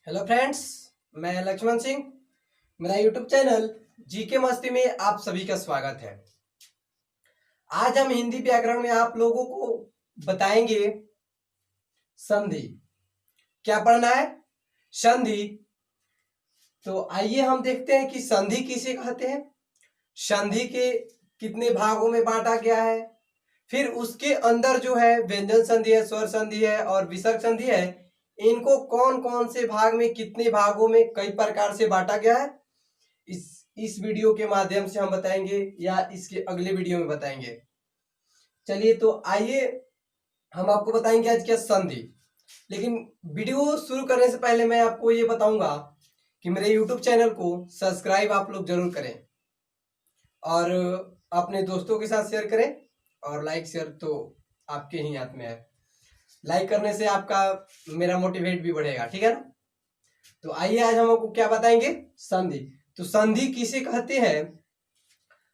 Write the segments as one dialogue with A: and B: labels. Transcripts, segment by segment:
A: Hello friends, मैं लक्ष्मण सिंह। मेरा YouTube channel GK मस्ती में आप सभी का स्वागत है। आज हम हिंदी व्याकरण में आप लोगों को बताएंगे संधि। क्या पढ़ना है? संधि। तो आइए हम देखते हैं कि संधि किसे कहते हैं, संधि के कितने भागों में बांटा गया है, फिर उसके अंदर जो है व्यंजन संधि है, स्वर संधि है और विसर्ग संधि है, इनको कौन कौन से भाग में, कितने भागों में, कई प्रकार से बांटा गया है, इस वीडियो के माध्यम से हम बताएंगे या इसके अगले वीडियो में बताएंगे। चलिए तो आइए हम आपको बताएंगे आज क्या संधि। लेकिन वीडियो शुरू करने से पहले मैं आपको ये बताऊंगा कि मेरे यूट्यूब चैनल को सब्सक्राइब आप लोग जरूर करें और अपने दोस्तों के साथ शेयर करें, और लाइक शेयर तो आपके ही हाथ में है। लाइक करने से आपका मेरा मोटिवेट भी बढ़ेगा, ठीक है ना। तो आइए आज हम आपको क्या बताएंगे, संधि। तो संधि किसे कहते हैं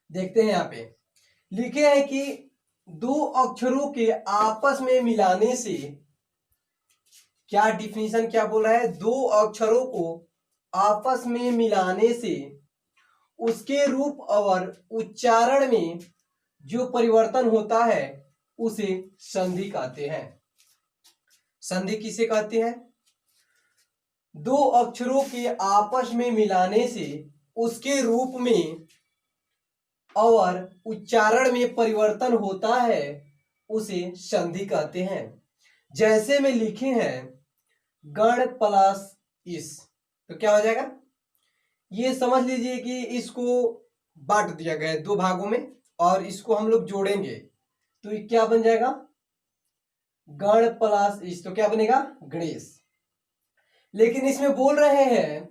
A: देखते हैं। यहाँ पे लिखे हैं कि दो अक्षरों के आपस में मिलाने से, क्या डिफिनीशन क्या बोल रहा है, दो अक्षरों को आपस में मिलाने से उसके रूप और उच्चारण में जो परिवर्तन होता है उसे संधि कहते हैं। संधि किसे कहते हैं? दो अक्षरों के आपस में मिलाने से उसके रूप में और उच्चारण में परिवर्तन होता है उसे संधि कहते हैं। जैसे में लिखे हैं गण प्लस इस, तो क्या हो जाएगा, ये समझ लीजिए कि इसको बांट दिया गया है दो भागों में और इसको हम लोग जोड़ेंगे तो ये क्या बन जाएगा, गण प्लस इस, तो क्या बनेगा, गणेश। लेकिन इसमें बोल रहे हैं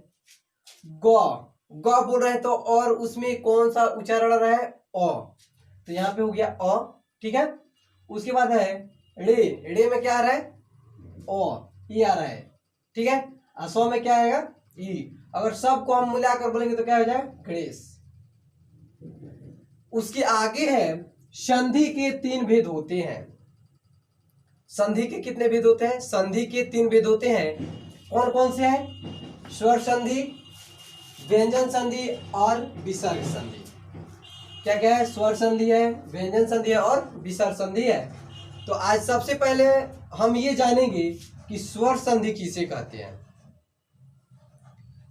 A: ग, ग बोल रहे हैं तो और उसमें कौन सा उच्चारण आ रहा है, अ, तो यहाँ पे हो गया अ, ठीक है। उसके बाद है रे, रे में क्या आ रहा है, ओ, ये आ रहा है, ठीक है। और सौ में क्या आएगा, ई। अगर सबको हम मिलाकर बोलेंगे तो क्या हो जाएगा, गणेश। उसके आगे है संधि के तीन भेद होते हैं। संधि के कितने भेद होते हैं? संधि के तीन भेद होते हैं। कौन कौन से हैं? स्वर संधि, व्यंजन संधि और विसर्ग संधि। क्या क्या है? स्वर संधि है, व्यंजन संधि है और विसर्ग संधि है। तो आज सबसे पहले हम ये जानेंगे कि स्वर संधि किसे कहते हैं।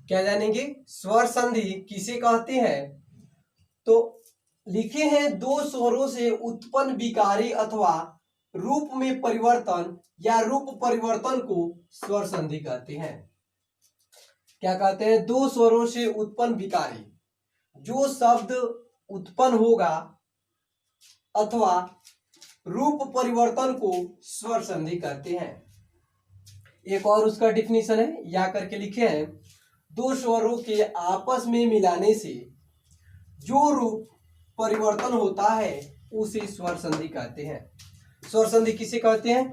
A: क्या जानेंगे? स्वर संधि किसे कहते हैं। तो लिखे हैं दो स्वरों से उत्पन्न विकारी अथवा रूप में परिवर्तन या रूप परिवर्तन को स्वर संधि कहते हैं। क्या कहते हैं? दो स्वरों से उत्पन्न विकारी, जो शब्द उत्पन्न होगा अथवा रूप परिवर्तन को स्वर संधि कहते हैं। एक और उसका डिफिनीशन है, या करके लिखे हैं दो स्वरों के आपस में मिलाने से जो रूप परिवर्तन होता है उसे स्वर संधि कहते हैं। स्वर संधि किसे कहते हैं?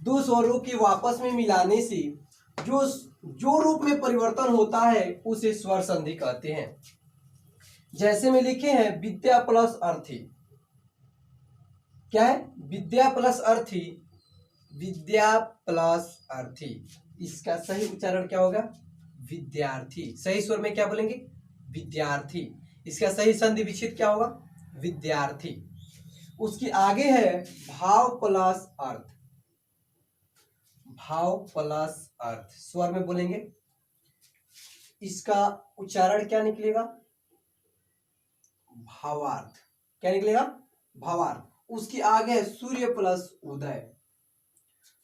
A: दो स्वरों के आपस में मिलाने से जो रूप में परिवर्तन होता है उसे स्वर संधि कहते हैं। जैसे में लिखे हैं विद्या प्लस अर्थी। क्या है? विद्या प्लस अर्थी, विद्या प्लस अर्थी। इसका सही उच्चारण क्या होगा, विद्यार्थी। सही स्वर में क्या बोलेंगे, विद्यार्थी। इसका सही संधि विच्छेद क्या होगा, विद्यार्थी। उसके आगे है भाव प्लस अर्थ, भाव प्लस अर्थ स्वर में बोलेंगे, इसका उच्चारण क्या निकलेगा, भावार्थ। क्या निकलेगा, भावार्थ। उसके आगे है सूर्य प्लस उदय,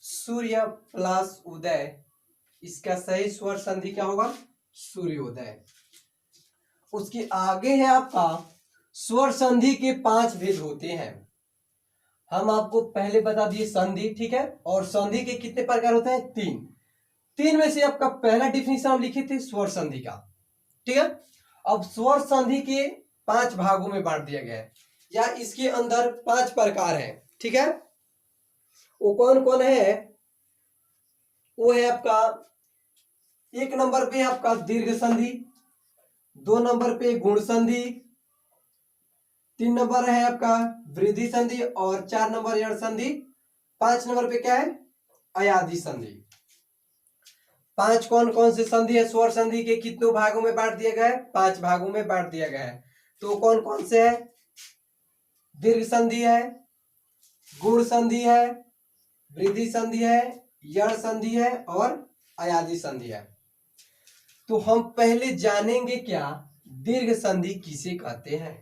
A: सूर्य प्लस उदय। इसका सही स्वर संधि क्या होगा, सूर्योदय। उसके आगे है आपका स्वर संधि के 5 भेद होते हैं। हम आपको पहले बता दिए संधि, ठीक है। और संधि के कितने प्रकार होते हैं, 3। 3 में से आपका पहला डिफिनीशन हम लिखे थे स्वर संधि का, ठीक है। अब स्वर संधि के 5 भागों में बांट दिया गया है, या इसके अंदर 5 प्रकार हैं, ठीक है। वो कौन कौन है? वो है आपका 1 नंबर पे आपका दीर्घ संधि, 2 नंबर पे गुण संधि, 3 नंबर है आपका वृद्धि संधि और 4 नंबर यण संधि, 5 नंबर पे क्या है, अयाधि संधि। पांच कौन कौन से संधि है? स्वर संधि के कितनों भागों में बांट दिया गया है? 5 भागों में बांट दिया गया है। तो कौन कौन से है? दीर्घ संधि है, गुण संधि है, वृद्धि संधि है, यण संधि है और अयादि संधि है। तो हम पहले जानेंगे क्या दीर्घ संधि किसे कहते हैं।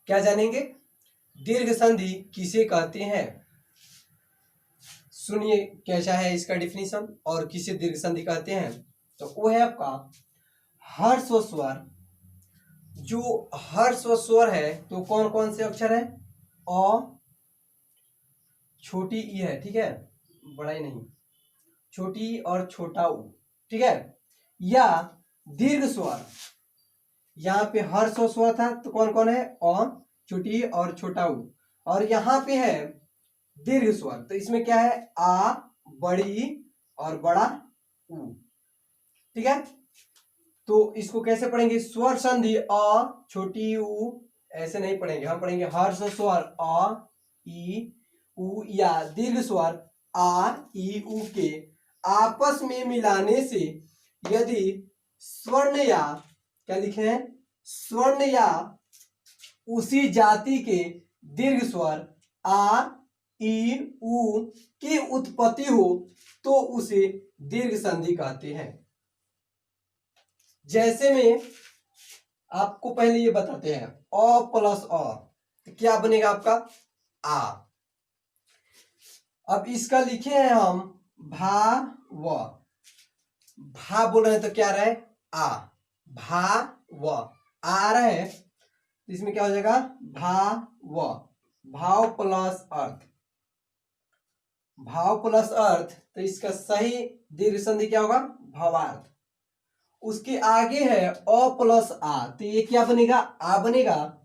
A: क्या जानेंगे? दीर्घ संधि किसे कहते हैं। सुनिए कैसा है इसका डिफिनीशन और किसे दीर्घ संधि कहते हैं। तो वो है आपका हर्ष व स्वर। जो हर्ष व स्वर है तो कौन कौन से अक्षर है? अ, छोटी ई है, ठीक है, बड़ा ही नहीं, छोटी और छोटा ऊ, ठीक है। या दीर्घ स्वर, यहाँ पे हर्ष व स्वर था तो कौन कौन है? अ, छोटी और छोटा ऊ। और यहाँ पे है दीर्घ स्वर, तो इसमें क्या है? आ, बड़ी और बड़ा ऊ, ठीक है। तो इसको कैसे पढ़ेंगे? स्वर संधि अ, छोटी ऊ, ऐसे नहीं पढ़ेंगे, हम पढ़ेंगे हर्ष स्वर अ, ई, उ या दीर्घ स्वर आ, ई, उ के आपस में मिलाने से यदि स्वर्ण या क्या लिखे हैं? स्वर्ण या उसी जाति के दीर्घ स्वर आ, ई, उ की उत्पत्ति हो तो उसे दीर्घ संधि कहते हैं। जैसे में आपको पहले ये बताते हैं अ प्लस अ, तो क्या बनेगा आपका? आ। अब इसका लिखे हैं हम भा व, भा बोल रहे हैं तो क्या रहा है? आ, भा व, आ रहा है तो इसमें क्या हो जाएगा? भा व, भाव प्लस अर्थ, भाव प्लस अर्थ, तो इसका सही दीर्घ संधि क्या होगा? भावार्थ। उसके आगे है अ प्लस आ, तो ये क्या बनेगा? आ बनेगा।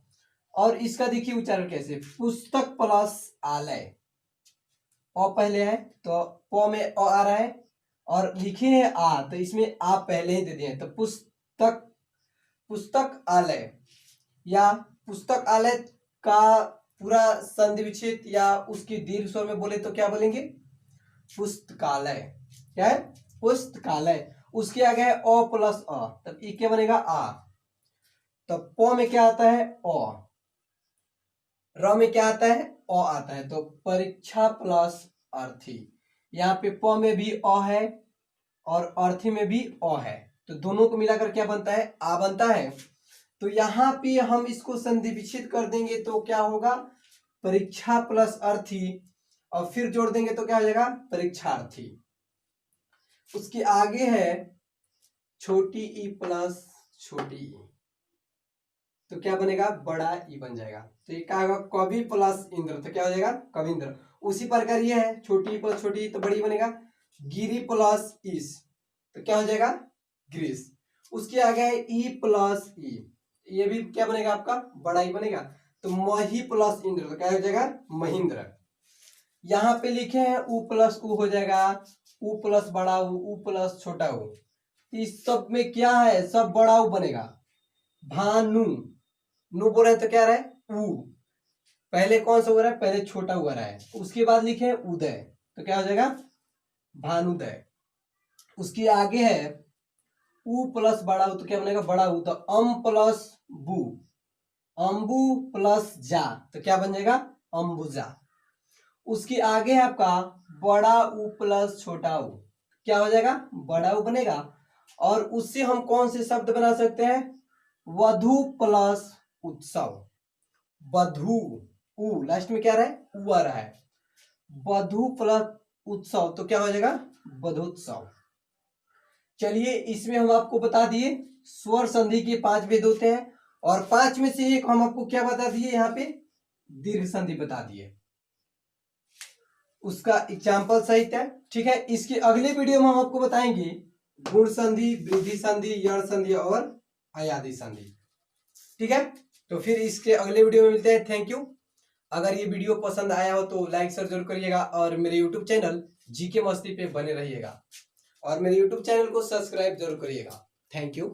A: और इसका देखिए उच्चारण कैसे? पुस्तक प्लस आलय, अ पहले है तो प में अ आ रहा है और लिखे हैं आ, तो इसमें आ पहले ही दे दिए हैं, तो पुस्तक, पुस्तक आलय या पुस्तक आलय का पूरा संधि विच्छेद या उसकी दीर्घ स्वर में बोले तो क्या बोलेंगे? पुस्तकालय। क्या है? पुस्तकालय। उसके आगे है अ प्लस अ, तब ये क्या बनेगा? आ। तब प में क्या आता है? अ। र में क्या आता है? अ आता है, तो परीक्षा प्लस अर्थी। यहाँ पे प में भी अ है और अर्थी में भी अ है, तो दोनों को मिलाकर क्या बनता है? आ बनता है। तो यहाँ पे हम इसको संधि विच्छेद कर देंगे तो क्या होगा? परीक्षा प्लस अर्थी, और फिर जोड़ देंगे तो क्या हो जाएगा? परीक्षार्थी। उसके आगे है छोटी ई प्लस छोटी ई, तो क्या बनेगा? बड़ा ई बन जाएगा। तो ये क्या होगा? कवि प्लस इंद्र, तो क्या हो जाएगा? कविंद्र। उसी प्रकार ये है छोटी ई प्लस छोटी ई, तो बड़ी बनेगा गिरी प्लस ईस, तो क्या हो जाएगा? ग्रीस। उसके आगे है ई प्लस ई, ये भी क्या बनेगा आपका? बड़ा ई बनेगा। तो मही प्लस इंद्र, तो क्या हो जाएगा? महेंद्र। यहाँ पे लिखे हैं उ प्लस उ हो जाएगा, उ प्लस बड़ा उ प्लस छोटा उ। इस सब में क्या है? सब बड़ा उ बनेगा। भानु, नु बोल रहे हैं तो क्या रहा है? उ। पहले कौन सा हो रहा है? पहले छोटा हुआ रहा है, उसके बाद लिखे हैं उदय, तो क्या हो जाएगा? भानुदय। उसके आगे है उ प्लस बड़ा उ, तो क्या बनेगा? बड़ा उ। तो अम प्लस बु, अम्बु प्लस जा, तो क्या बन जाएगा? अम्बुजा। उसके आगे है आपका बड़ा उ प्लस छोटा उ, क्या हो जाएगा? बड़ा उ बनेगा। और उससे हम कौन से शब्द बना सकते हैं? वधु प्लस उत्सव, वधु, उ लास्ट में क्या रहा है? उ आ रहा है, वधु प्लस उत्सव, तो क्या हो जाएगा? वधोत्सव। चलिए इसमें हम आपको बता दिए स्वर संधि के 5 भेद होते हैं, और 5 में से एक हम आपको क्या बता दिए? यहाँ पे दीर्घ संधि बता दिए, उसका एग्जाम्पल सहित है, ठीक है। इसके अगले वीडियो में हम आपको बताएंगे गुण संधि, वृद्धि संधि, यण संधि और अयादि संधि, ठीक है। तो फिर इसके अगले वीडियो में मिलते हैं। Thank you. अगर ये वीडियो पसंद आया हो तो लाइक शेयर जरूर करिएगा, और मेरे यूट्यूब चैनल जीके मस्ती पे बने रहिएगा, और मेरे यूट्यूब चैनल को सब्सक्राइब जरूर करिएगा। Thank you.